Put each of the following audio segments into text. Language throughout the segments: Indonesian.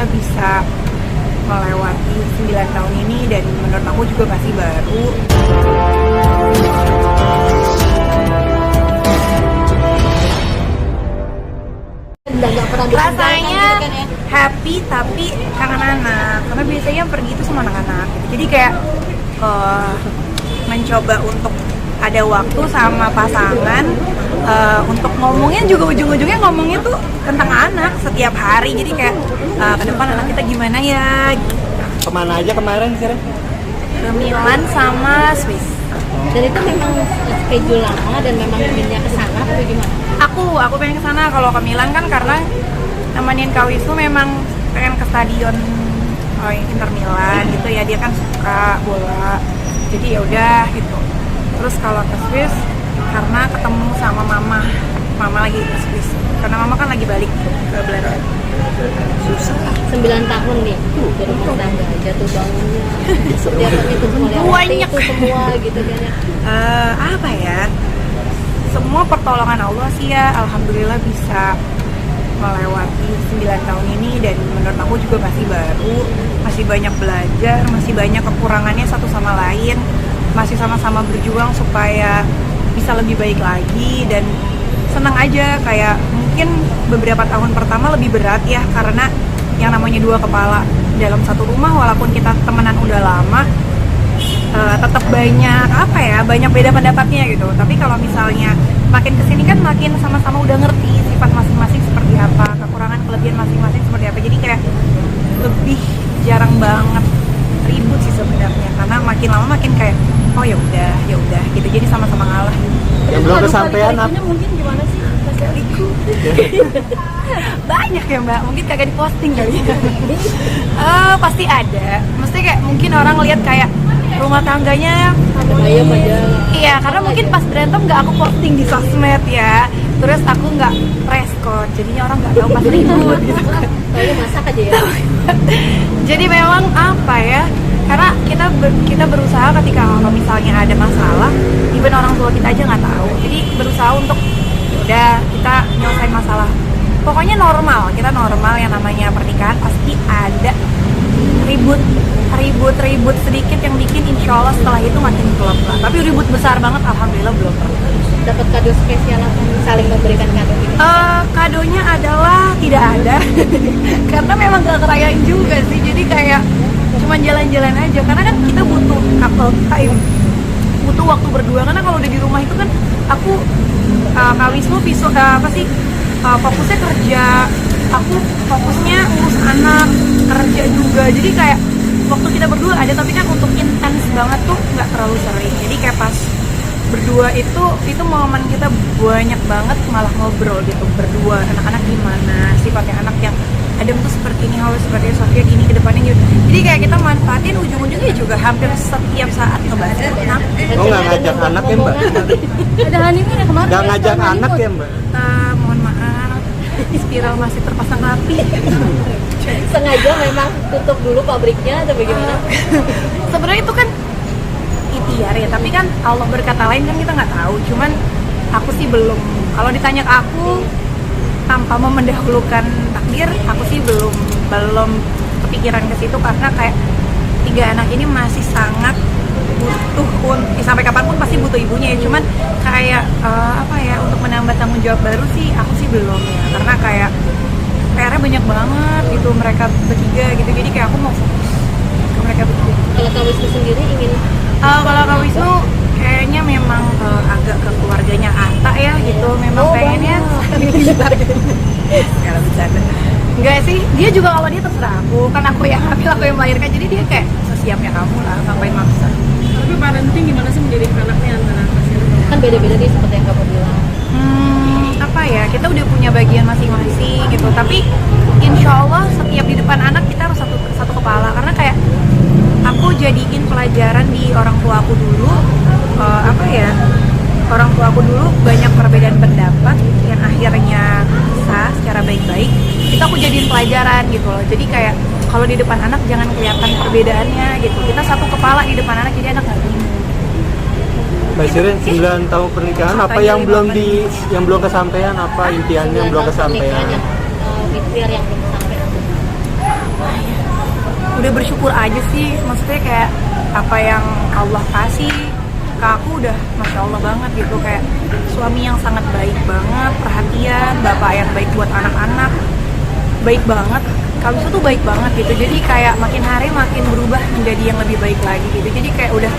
alhamdulillah bisa melewati 9 tahun ini, dan menurut aku juga masih baru. Rasanya happy tapi kangen anak, karena biasanya pergi itu sama anak-anak. Jadi kayak mencoba untuk ada waktu sama pasangan, untuk ngomongnya juga ujung-ujungnya ngomongnya tuh tentang anak setiap hari. Jadi kayak ke depan anak kita gimana ya. Kemana aja kemarin sih? Ke Milan sama Swiss. Dan itu memang schedule lama dan memang inginnya ke sana atau gimana? Aku pengen ke sana. Kalau ke Milan kan karena nemenin Kak Wisnu memang pengen ke stadion Inter Milan gitu ya, dia kan suka bola. Jadi ya udah gitu. Terus kalau ke Swiss karena ketemu sama mama lagi ke Swiss. Karena mama kan lagi balik ke Belanda. Susah. 9 tahun nih jadi rumah tangga, jatuh bangunnya, setiap itu semua banyak itu semua gitu kan ya. Apa ya? Semua pertolongan Allah sih ya. Alhamdulillah bisa melewati 9 tahun ini, dan menurut aku juga masih baru, masih banyak belajar, masih banyak kekurangannya satu sama lain, masih sama-sama berjuang supaya bisa lebih baik lagi. Dan senang aja, kayak mungkin beberapa tahun pertama lebih berat ya, karena yang namanya dua kepala dalam satu rumah, walaupun kita temenan udah lama, tetap banyak beda pendapatnya gitu. Tapi kalau misalnya makin kesini kan makin sama-sama udah ngerti sifat masing-masing seperti apa, kekurangan kelebihan masing-masing seperti apa. Jadi kayak lebih jarang banget ribut sih sebenarnya, karena makin lama makin kayak oh ya udah gitu. Jadi sama-sama ngalah. Yang belum kesampaian apa? Mungkin gimana sih Liku. Banyak ya Mbak, mungkin kagak diposting kali ya. Pasti ada. Mesti kayak mungkin orang lihat kayak rumah tangganya ayam aja. Iya, karena mungkin pas berantem nggak aku posting di sosmed ya. Terus aku nggak respon, jadinya orang nggak tahu pas ribut gitu. Kayaknya masak aja ya. Jadi memang apa ya? Karena kita berusaha ketika kalau misalnya ada masalah, even orang tua kita aja nggak tahu. Jadi berusaha untuk udah kita nyelesain masalah. Pokoknya normal, kita normal, yang namanya pernikahan pasti ada ribut sedikit yang bikin insya Allah setelah itu makin klop lah. Tapi ribut besar banget alhamdulillah belum pernah. Dapat kado spesial apa, saling memberikan kado gitu? Kadonya adalah tidak ada. Karena memang gak kerayain juga sih. Jadi kayak cuman jalan-jalan aja, karena kan kita butuh couple time, butuh waktu berdua. Karena kalau udah di rumah itu kan aku Kak Wisnu fokusnya kerja, aku fokusnya ngurus anak, kerja juga. Jadi kayak waktu kita berdua ada, tapi kan untuk intens banget tuh nggak terlalu sering. Jadi kayak pas berdua itu momen kita banyak banget malah ngobrol gitu berdua. Anak-anak gimana, sifatnya anak yang Adam tuh seperti ini, Hawa seperti Sofia gini ke depannya gitu. Jadi kayak kita manfaatin, ujung-ujungnya juga hampir setiap saat ngebahas tentang. Oh, nggak ngajak anak ya Mbak? Ada honeymoon ya kemarin? Nggak ngajak anak ya Mbak? Mohon maaf, spiral masih terpasang rapi. Sengaja memang tutup dulu pabriknya atau bagaimana? Sebenarnya itu kan ikhtiar ya, tapi kan Allah berkata lain kan kita nggak tahu. Cuman aku sih belum, kalau ditanya ke aku tanpa mendahulukan takdir, aku sih belum kepikiran ke situ, karena kayak 3 anak ini masih sangat butuh sampai kapanpun pasti butuh ibunya ya. Cuman kayak untuk menambah tanggung jawab baru sih aku sih belum ya, karena kayak PR-nya banyak banget gitu mereka bertiga gitu. Jadi kayak aku mau fokus ke mereka bertiga. Kalau Kak Wisnu sendiri ingin kalau Kak Wisnu kayaknya memang agak ke keluarganya Atta ya gitu. Memang pengennya sekarang bercanda. Enggak sih, dia juga kalau dia terserah aku, kan aku yang hamil, aku yang melahirkan. Jadi dia kayak sesiapnya kamu lah, ngapain maksa. Tapi parenting gimana sih mendidik anaknya antara kan beda-beda nih seperti yang kamu bilang. Kita udah punya bagian masing-masing gitu. Tapi insya Allah setiap di depan anak kita harus satu kepala. Karena kayak aku jadiin pelajaran di orang tua aku dulu. Orang tua aku dulu banyak perbedaan pendapat yang akhirnya sah secara baik-baik. Itu aku jadiin pelajaran gitu loh. Jadi kayak kalau di depan anak jangan kelihatan perbedaannya gitu. Kita satu kepala di depan anak, jadi anak nggak bingung. Mbak Shirin, 9 tahun pernikahan, apa yang belum kesampaian, apa impiannya yang belum kesampaian? Ikhtiar yang belum sampai. udah bersyukur aja sih, maksudnya kayak apa yang Allah kasih ke aku udah masya Allah banget gitu, kayak suami yang sangat baik banget, perhatian, bapak yang baik buat anak-anak, baik banget, kalau itu tuh baik banget gitu, jadi kayak makin hari makin berubah menjadi yang lebih baik lagi gitu, jadi kayak udah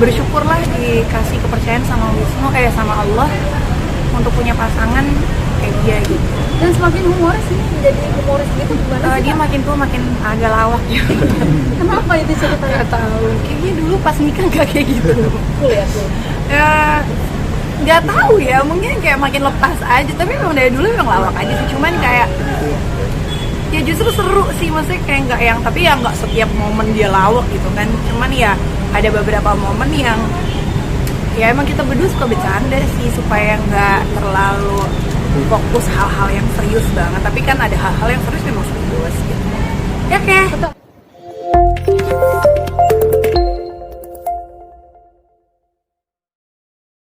bersyukurlah dikasih kepercayaan sama Wisnu, sama Allah untuk punya pasangan kayak dia gitu. Dan semakin humoris ini, menjadi humoris gitu gimana sih? Dia makin tua makin agak lawak gitu. Kenapa itu ceritanya? Gak tahu, kayaknya dulu pas nikah gak kayak gitu. Cool ya, cool. Ya nggak tahu ya, mungkin kayak makin lepas aja, tapi memang dari dulu memang lawak aja sih, cuman kayak ya justru seru sih, maksudnya kayak nggak yang, tapi ya nggak setiap momen dia lawak gitu kan, cuman ya ada beberapa momen yang ya emang kita berdua suka bercanda sih supaya nggak terlalu fokus hal-hal yang serius banget, tapi kan ada hal-hal yang serius memang serius gitu ya. Oke.